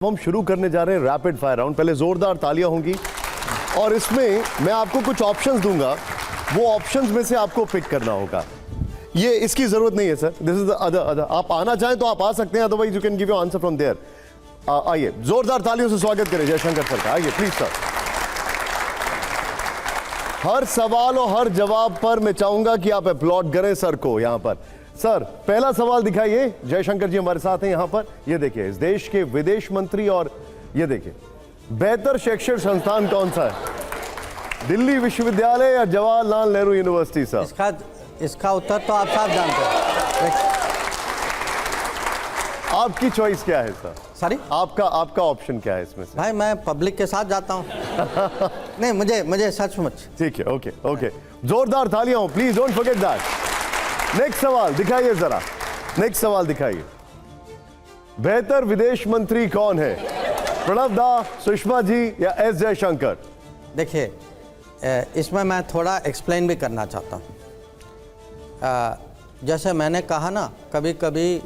हम शुरू करने जा रहे हैं रैपिड फायर राउंड। पहले जोरदार तालियां होंगी और इसमें मैं आपको कुछ ऑप्शंस दूंगा, वो ऑप्शंस में से आपको पिक करना होगा। ये इसकी जरूरत नहीं है sir, this is the other. आप आना चाहें तो आप आ सकते हैं, otherwise you can give your answer from there. आइए जोरदार तालियों से स्वागत करें जयशंकर सर का। आइए प्लीज सर। हर सवाल और हर जवाब पर मैं चाहूंगा कि आप अपलॉड करें सर को। यहां पर सर पहला सवाल दिखाइए। जयशंकर जी हमारे साथ हैं यहां पर। ये देखिए इस देश के विदेश मंत्री, और ये देखिए बेहतर शैक्षणिक संस्थान कौन सा है, दिल्ली विश्वविद्यालय या जवाहरलाल नेहरू यूनिवर्सिटी? सर इसका उत्तर तो आप साफ जानते हैं। आपकी चॉइस क्या है सर? सॉरी, आपका ऑप्शन क्या है इसमें से? भाई मैं पब्लिक के साथ जाता हूँ। नहीं, मुझे सचमुच। ठीक है, ओके। जोरदार तालियां हो please, don't forget that. Next सवाल दिखाइए जरा। नेक्स्ट सवाल दिखाइए। बेहतर विदेश मंत्री कौन है, प्रणब दा, सुषमा जी या एस जयशंकर? देखिए, इसमें मैं थोड़ा एक्सप्लेन भी करना चाहता हूँ। जैसे मैंने कहा ना, कभी कभी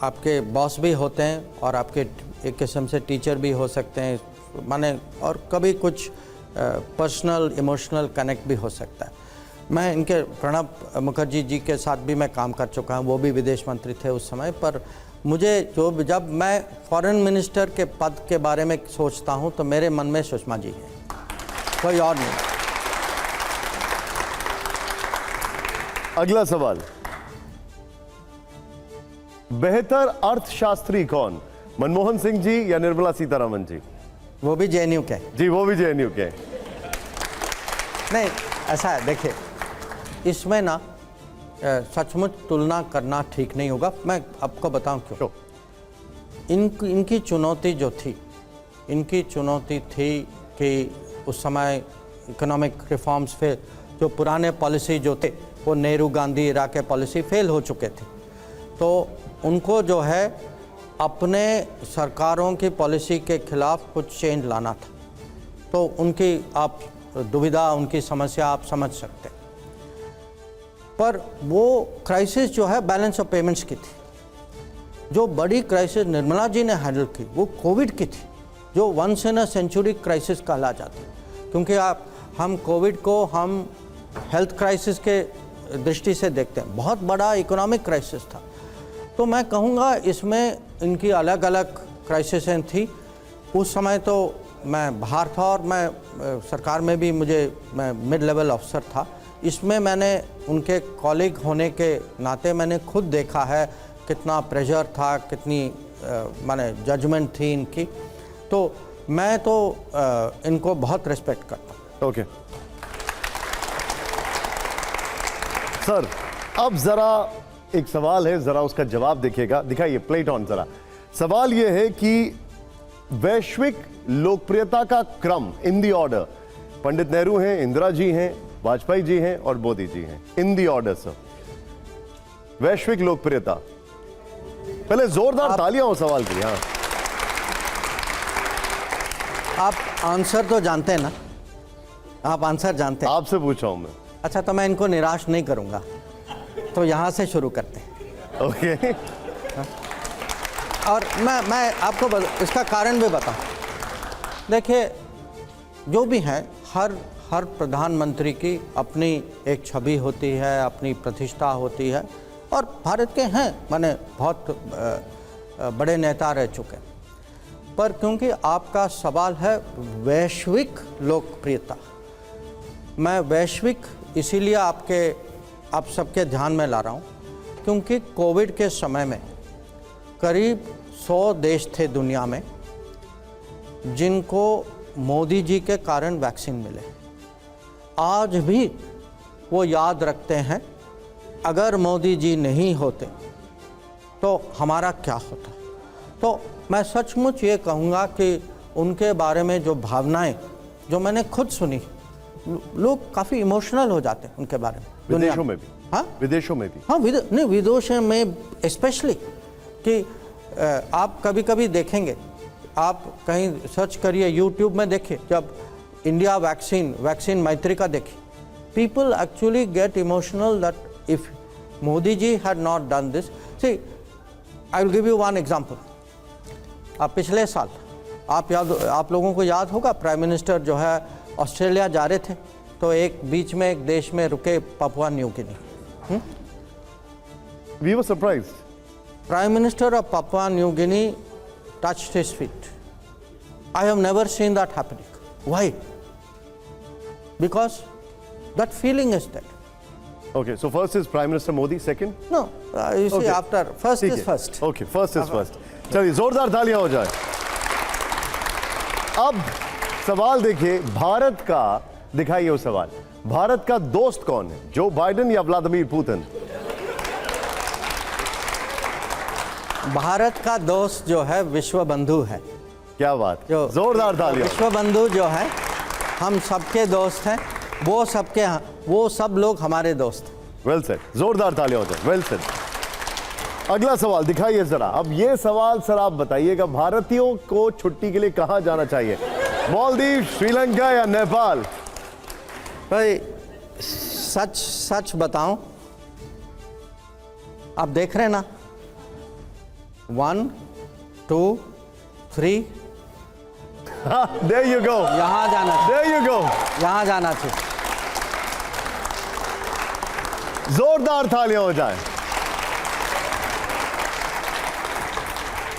आपके बॉस भी होते हैं और आपके एक किस्म से टीचर भी हो सकते हैं, माने, और कभी कुछ पर्सनल इमोशनल कनेक्ट भी हो सकता है। मैं इनके प्रणब मुखर्जी जी के साथ भी मैं काम कर चुका हूँ, वो भी विदेश मंत्री थे उस समय पर। मुझे जब मैं फॉरेन मिनिस्टर के पद के बारे में सोचता हूँ तो मेरे मन में सुषमा जी हैं, कोई और नहीं। अगला सवाल, बेहतर अर्थशास्त्री कौन, मनमोहन सिंह जी या निर्मला सीतारमण जी? वो भी जेएनयू के जी, वो भी जेएनयू के। नहीं, ऐसा है, देखिए इसमें ना सचमुच तुलना करना ठीक नहीं होगा। मैं आपको बताऊं क्यों। इनकी चुनौती जो थी, इनकी चुनौती थी कि उस समय इकोनॉमिक रिफॉर्म्स पे जो पुराने पॉलिसी जो थे, वो नेहरू गांधी इरा के पॉलिसी फेल हो चुके थे। तो उनको जो है अपने सरकारों की पॉलिसी के खिलाफ कुछ चेंज लाना था। तो उनकी आप दुविधा, उनकी समस्या आप समझ सकते हैं। पर वो क्राइसिस जो है बैलेंस ऑफ पेमेंट्स की थी। जो बड़ी क्राइसिस निर्मला जी ने हैंडल की वो कोविड की थी, जो once in a century crisis कहला जाती है। क्योंकि हम कोविड को हम हेल्थ क्राइसिस के दृष्टि से देखते हैं, बहुत बड़ा इकोनॉमिक क्राइसिस था। तो मैं कहूँगा इसमें इनकी अलग अलग क्राइसिसें थी। उस समय तो मैं बाहर था और मैं सरकार में भी मैं मिड लेवल अफसर था। इसमें मैंने उनके कॉलीग होने के नाते मैंने खुद देखा है कितना प्रेशर था, कितनी माने जजमेंट थी इनकी। तो मैं तो इनको बहुत रिस्पेक्ट करता हूँ। ओके सर, अब जरा एक सवाल है, जरा उसका जवाब देखिएगा। दिखाइए प्लेट ऑन जरा। सवाल यह है कि वैश्विक लोकप्रियता का क्रम इन दी ऑर्डर, पंडित नेहरू हैं, इंदिरा जी हैं, वाजपेयी जी हैं और मोदी जी हैं, इन दी ऑर्डर सर, वैश्विक लोकप्रियता। पहले जोरदार तालियां हो सवाल के लिए। हाँ, आप आंसर तो जानते हैं ना, आप आंसर जानते हैं। आपसे पूछा हूं मैं। अच्छा, तो मैं इनको निराश नहीं करूंगा, तो यहां से शुरू करते हैं। ओके। और मैं आपको इसका कारण भी बताऊं। देखिए, जो भी है, हर प्रधानमंत्री की अपनी एक छवि होती है, अपनी प्रतिष्ठा होती है, और भारत के हैं माने बहुत बड़े नेता रह चुके। पर क्योंकि आपका सवाल है वैश्विक लोकप्रियता, मैं वैश्विक इसीलिए आप सबके ध्यान में ला रहा हूँ क्योंकि कोविड के समय में करीब 100 देश थे दुनिया में जिनको मोदी जी के कारण वैक्सीन मिले। आज भी वो याद रखते हैं अगर मोदी जी नहीं होते तो हमारा क्या होता। तो मैं सचमुच ये कहूँगा कि उनके बारे में जो भावनाएं जो मैंने खुद सुनी, लोग काफ़ी इमोशनल हो जाते हैं उनके बारे में। विदेशों में भी? हाँ, विदेशों में भी। हाँ, नहीं, विदेशों में स्पेशली कि आप कभी कभी देखेंगे, आप कहीं सर्च करिए, यूट्यूब में देखिए, जब इंडिया वैक्सीन मैत्री का देखिए, people actually get emotional that if Modi ji had not done this. See, I will give you one example. पिछले साल आप लोगों को याद होगा, प्राइम मिनिस्टर जो है ऑस्ट्रेलिया जा रहे थे, तो एक बीच में एक देश में रुके, Papua New Guinea. We were surprised. Prime Minister of Papua New Guinea touched his feet. I have never seen that happening. Why? Because that feeling is there. Okay, so first is Prime Minister Modi, second? No, you see, Okay. after first ठीक is है। first. Okay, first is first. चलिए जोरदार तालियां हो जाए। अब सवाल देखिए, भारत का दिखाइए वो सवाल। भारत का दोस्त कौन है, जो बाइडेन या व्लादिमीर पुतिन? भारत का दोस्त जो है विश्व बंधु है। क्या बात, जो जोरदार तालियां। विश्व बंधु जो है, हम सबके दोस्त हैं, वो सब लोग हमारे दोस्त हैं। वेल सेड, जोरदार तालियां हो जाए। Well said. अगला सवाल दिखाइए जरा। अब ये सवाल सर आप बताइएगा, भारतीयों को छुट्टी के लिए कहां जाना चाहिए, मालदीव, श्रीलंका या नेपाल? भाई सच बताऊं, आप देख रहे हैं ना, 1 2 3 There you go. यहाँ जाना चाहिए, There you go. यहाँ जाना चाहिए। जोरदार तालियां हो जाए।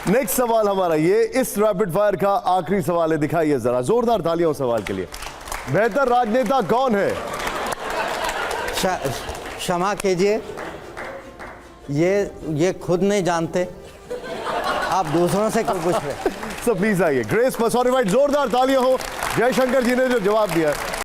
नेक्स्ट सवाल हमारा ये इस रैपिड फायर का आखिरी सवाल है, दिखाइए जरा। जोरदार तालियां हो सवाल के लिए। बेहतर राजनेता कौन है? क्षमा कीजिए, ये खुद नहीं जानते, आप दूसरों से क्यों पूछ रहे हैं? सो प्लीज आइए, ग्रेस पर्सोनिफाइड। जोरदार तालियां हो। जयशंकर जी ने जो जवाब दिया